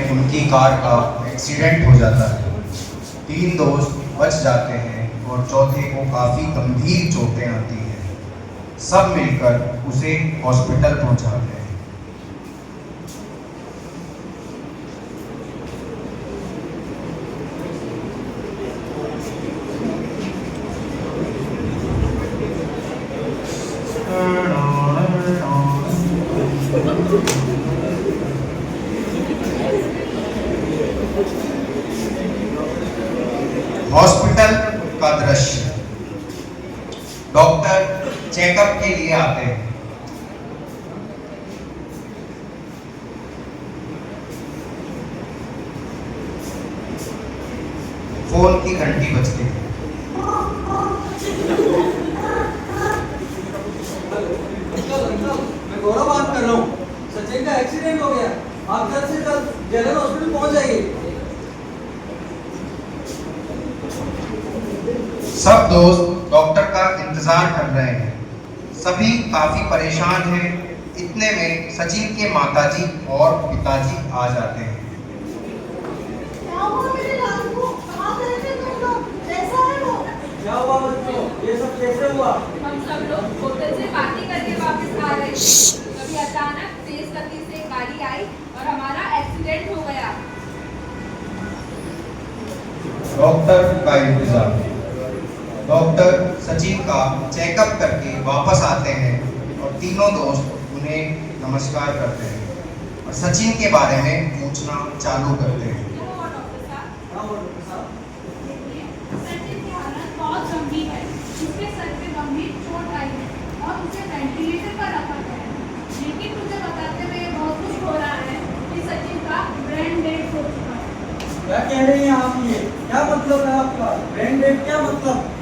में उनकी कार का एक्सीडेंट हो जाता है। 3 दोस्त बच जाते हैं और चौथे को काफ़ी गंभीर चोटें आती हैं। सब मिलकर उसे हॉस्पिटल पहुंचाते हैं। हॉस्पिटल का दृश्य। डॉक्टर चेकअप के लिए आते हैं। फोन की घंटी बजती है। मैं गौरव बात कर रहा हूँ। सचिन का एक्सीडेंट हो गया। आप जल्द से जल्द जनरल हॉस्पिटल पहुंच जाइए। सब दोस्त डॉक्टर का इंतजार कर रहे हैं। सभी काफी परेशान हैं। इतने में सचिन के माताजी और पिताजी आ जाते हैं। क्या हुआ मेरे लाल को? कहाँ गए थे तुम लोग? कैसा है वो? क्या हुआ बच्चों? ये सब कैसे हुआ? हम सब लोग होटल से पार्टी करके वापस आ रहे थे, तभी अचानक तेज गति से गाड़ी आई और हमारा एक्सीडेंट हो गया। डॉक्टर का इंतजार। डॉक्टर सचिन का चेकअप करके वापस आते हैं और तीनों दोस्त उन्हें नमस्कार करते हैं और सचिन के बारे में पूछना चालू करते हैं। सचिन की हालत बहुत गंभीर है। उसके सर पे गंभीर चोट आई है और उसे वेंटिलेटर पर रखा गया है। लेकिन मुझे बताते हुए बहुत कुछ हो रहा है कि सचिन का ब्रेन डेड हो चुका है। क्या कह रही हैं आप? ये क्या मतलब है आपका? ब्रेन डेड क्या मतलब?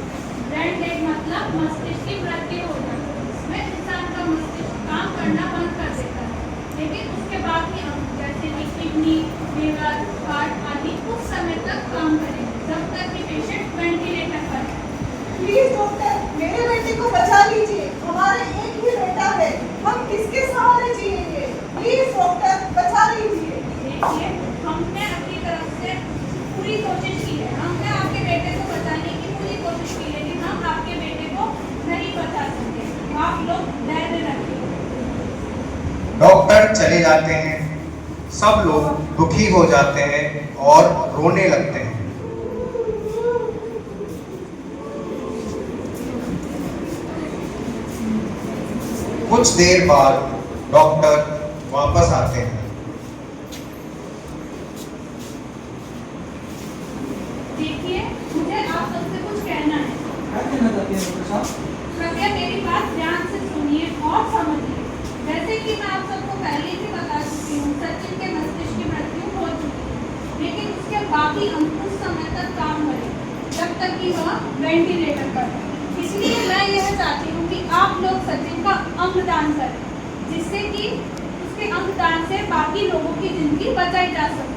ब्रेन डेड मतलब मस्तिष्क की मृत्यु हो जाना, जिसमें इंसान का मस्तिष्क काम करना बंद कर देता है, लेकिन उसके बाद भी अंग जैसे कि किडनी, लीवर, हार्ट आदि कुछ समय तक काम करेंगे, जब तक कि पेशेंट वेंटिलेटर पर है। प्लीज डॉक्टर, मेरे बेटे को बचा लीजिए। हमारे एक ही बेटा है। हम किसके सहारे जिएंगे? प्लीज डॉक्टर, बचा लीजिए। देखिए, हमने अपनी तरफ से पूरी कोशिश की है। हमने आपके बेटे को बचाने की पूरी कोशिश की, लेकिन हम आपके बेटे को नहीं बचा सकते। आप लोग धैर्य रखिए। डॉक्टर चले जाते हैं। सब लोग दुखी हो जाते हैं और रोने लगते हैं। कुछ देर बाद डॉक्टर वापस आते हैं। देखिए, मुझे आप सबसे कुछ कहना है। क्या कहना चाहते हैं डॉक्टर साहब? कृपया मेरी बात ध्यान से सुनिए और समझिए। जैसे कि मैं आप सबको पहले ही बता चुकी हूँ, सचिन के मस्तिष्क की मृत्यु हो चुकी है, लेकिन उसके बाकी अंग कुछ समय तक काम करेंगे, जब तक कि वह वेंटिलेटर पर है। इसलिए मैं यह चाहती हूँ कि आप लोग सचिन का अंग दान करें, जिससे कि उसके अंग दान से बाकी लोगों की जिंदगी बचाई जा सके।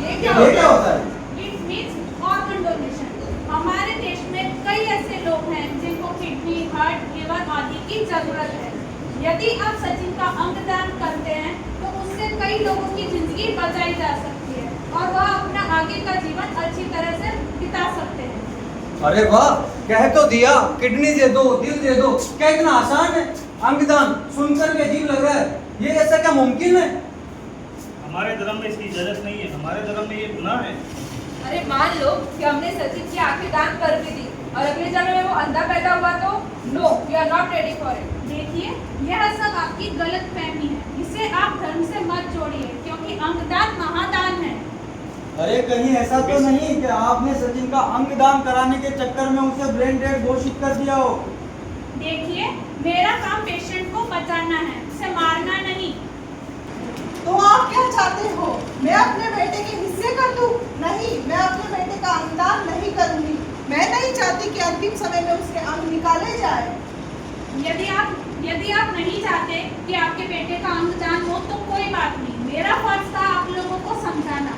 ये क्या होता है? It means organ donation. हमारे देश में कई ऐसे लोग हैं जिनको किडनी, हार्ट, लीवर आदि की जरूरत है। यदि आप सचिन का अंग दान करते हैं तो उससे कई लोगों की जिंदगी बचाई जा सकती है और वह अपना आगे का जीवन अच्छी तरह से बिता सकते हैं। अरे वाह, कह तो दिया किडनी दे दो, दिल दे दो। क्या इतना आसान है? अंगदान सुनकर के अजीब लग रहा है। ये ऐसा क्या मुमकिन है? हमारे धर्म में इसकी इजाजत नहीं है। हमारे धर्म में ये गुनाह है। अरे मान लो कि हमने सचिन की आंखें दान कर भी दी और अगले जन्म में वो अंधा पैदा हुआ तो no, we are not ready for it. देखिए, यह सब आपकी गलत फहमी है। इसे आप धर्म से मत जोड़िए, क्योंकि अंगदान महादान है। अरे कहीं ऐसा तो नहीं कि आपने सचिन का अंगदान कराने के चक्कर में उसे ब्रेन डेड घोषित कर दिया हो? देखिए, मेरा काम पेशेंट को बचाना है, उसे मारना नहीं। तो आप क्या चाहते हो? मैं अपने बेटे के हिस्से कर दूं? नहीं, मैं अपने बेटे का अंगदान नहीं करूंगी। मैं नहीं चाहती कि अंतिम समय में उसके अंग निकाले जाए। यदि आप नहीं चाहते कि आपके बेटे का अंग दान हो तो कोई बात नहीं, मेरा फर्ज था आप लोगों को समझाना।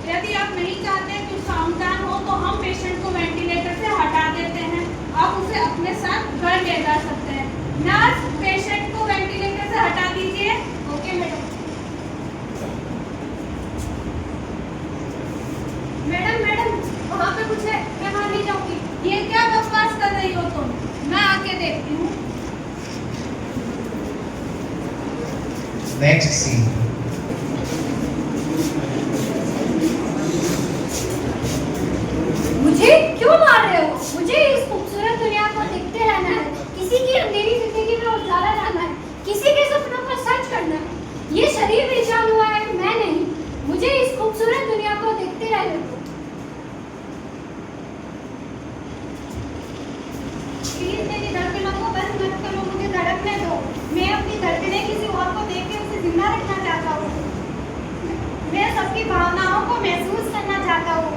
यदि आप नहीं चाहते कि उसका अंग दान हो तो हम पेशेंट को वेंटिलेटर से हटा देते हैं। आप उसे अपने साथ घर ले जा सकते हैं। नर्स, पेशेंट को वेंटिलेटर से हटा दीजिए। Okay madam. में कुछ है, मैं वहाँ नहीं जाऊंगी। ये क्या बकवास कर रही हो तुम? मैं आके देखती हूँ। Next scene. मुझे क्यों मार रहे हो? मुझे इस खूबसूरत दुनिया को देखते रहना है, किसी की अंधेरी जिंदगी में उजाला लाना है, किसी के सपनों पर सच करना है। ये शरीर बेजान हुआ है, मैं नहीं। मुझे इस खूबसूरत दुनिया को देखते रहने दो। प्लीज मेरी धड़कनों को बंद मत करो, मुझे धड़कने दो। मैं अपनी धड़कनें किसी और को देख के उसे जिंदा रखना चाहता हूँ। मैं सबकी भावनाओं को महसूस करना चाहता हूँ।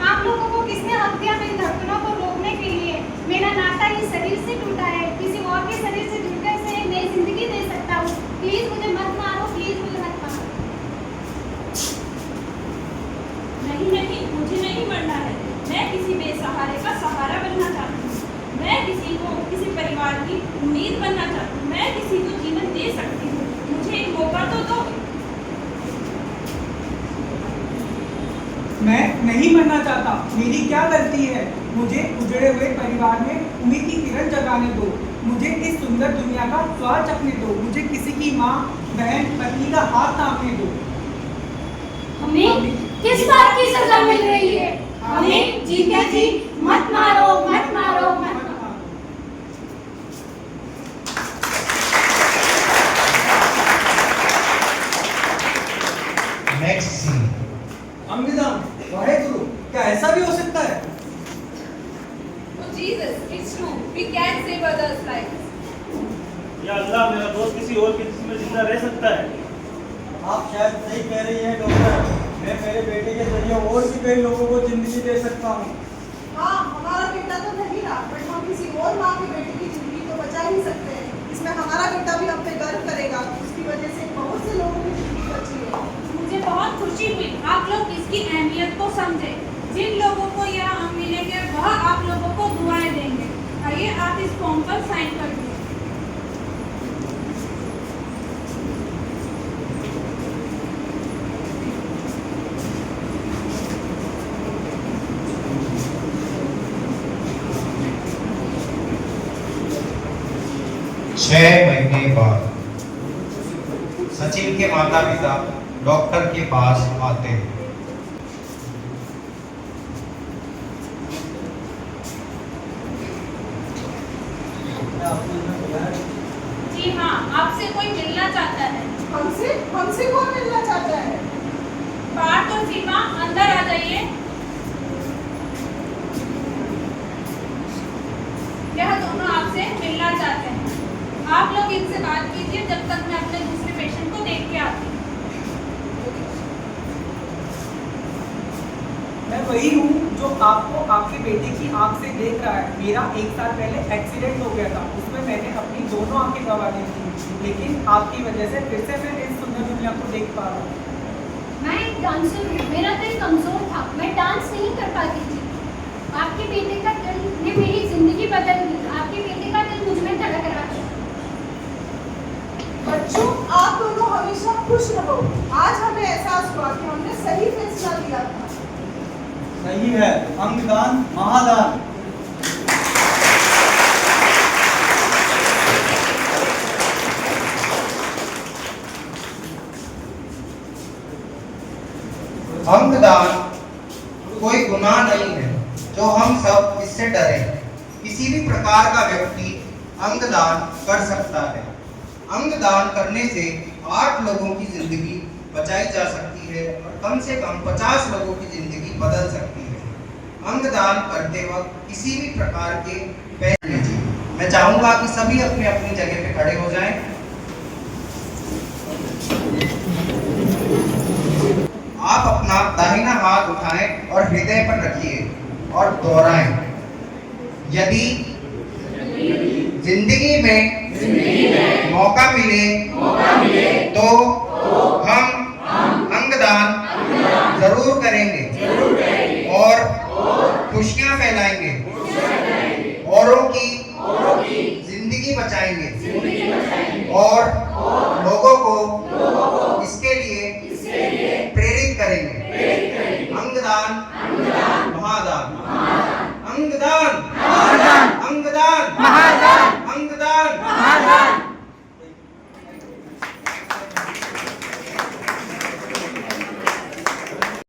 आप लोगों को किसने हक दिया मेरी धड़कनों को रोकने के लिए? मेरा नाता इस शरीर से टूटा है, किसी और के शरीर से जुड़कर से एक नई जिंदगी दे सकता हूँ। प्लीज मुझे मत मारो, प्लीज मुझे मत मारो। नहीं नहीं, मुझे नहीं मरना है। मैं किसी बेसहारे का सहारा बनना चाहती हूँ। मैं किसी को, किसी परिवार की उम्मीद बनना चाहती हूँ। मैं किसी को जीवन दे सकती हूँ। मुझे एक मौका तो दो। मैं नहीं मरना चाहता। मेरी क्या गलती है? मुझे उजड़े हुए परिवार में उम्मीद की किरण जगाने दो। मुझे इस सुंदर दुनिया का स्वाद चखने दो। मुझे किसी की माँ, बहन, पत्नी का हाथ थामने दो। हमें किस बात की सजा मिल रही है? हमें जीते जी मत मारो, मत मारो, मत मारो। Next scene. अंगदान, वाहेगुरु, क्या ऐसा भी हो सकता है? Oh Jesus, it's true. We can save others' lives. या अल्लाह, मेरा दोस्त किसी और के जिस्म में जिंदा रह सकता है। आप शायद सही कह रही हैं डॉक्टर। मैं मेरे बेटे के जरिए और भी कई लोगों को जिंदगी दे सकता हूँ। हाँ, हमारा बेटा तो नहीं रहा, बट हम किसी और माँ के बेटे की जिंदगी तो बचा ही सकते हैं। इसमें हमारा बेटा भी हम पे गर्व करेगा। उसकी वजह से बहुत से लोगों की जिंदगी बची है। मुझे बहुत खुशी हुई आप लोग इसकी अहमियत को समझे। जिन लोगों को यह अंग मिलेंगे वह आप लोगों को दुआएं देंगे। आइए आप इस फॉर्म पर साइन कर दीजिए। छह महीने बाद सचिन के माता पिता डॉक्टर के पास आते हैं। जी हाँ, आपसे कोई मिलना चाहता है। हमसे कौन मिलना चाहता है? पार्थ और सीमा अंदर आ जाइए। यह दोनों आपसे मिलना चाहते हैं। आप लोग इनसे बात कीजिए जब तक मैं अपने दूसरे पेशेंट को देख के आती हूँ। मैं वही हूँ जो आपको आपके बेटे की आंख से देख रहा है। मेरा 1 साल पहले एक्सीडेंट हो गया था, उसमें मैंने अपनी दोनों आंखें गंवा दी थी, लेकिन आपकी वजह से फिर से मैं इस सुंदर दुनिया को देख पा रहा हूँ। मैं एक डांसर हूँ, मेरा दिल कमजोर था, मैं डांस नहीं कर पाती थी। आपके बेटे का दिल ने मेरी जिंदगी बदल दी। आपके बेटे का दिल मुझ में धड़क रहा है। बच्चों, आप दोनों हमेशा खुश रहो। आज हमें एहसास हुआ कि हमने सही फैसला लिया था। सही है, अंगदान महादान। अंगदान कोई गुनाह नहीं है जो हम सब इससे डरें। किसी भी प्रकार का व्यक्ति अंगदान कर सकता है। अंगदान करने से 8 लोगों की जिंदगी बचाई जा सकती है और कम से कम 50 लोगों की जिंदगी बदल सकती है। अंगदान करते वक्त किसी भी प्रकार के पैसे लीजिए। मैं चाहूंगा कि सभी अपने अपनी जगह पे खड़े हो जाएं। आप अपना दाहिना हाथ उठाएं और हृदय पर रखिए और दोहराएं। यदि जिंदगी में मौका मिले तो हम अंगदान जरूर करेंगे और खुशियां फैलाएंगे, औरों की जिंदगी बचाएंगे और लोगों को इसके लिए प्रेरित करेंगे। अंगदान महादान। अंगदान, अंगदान,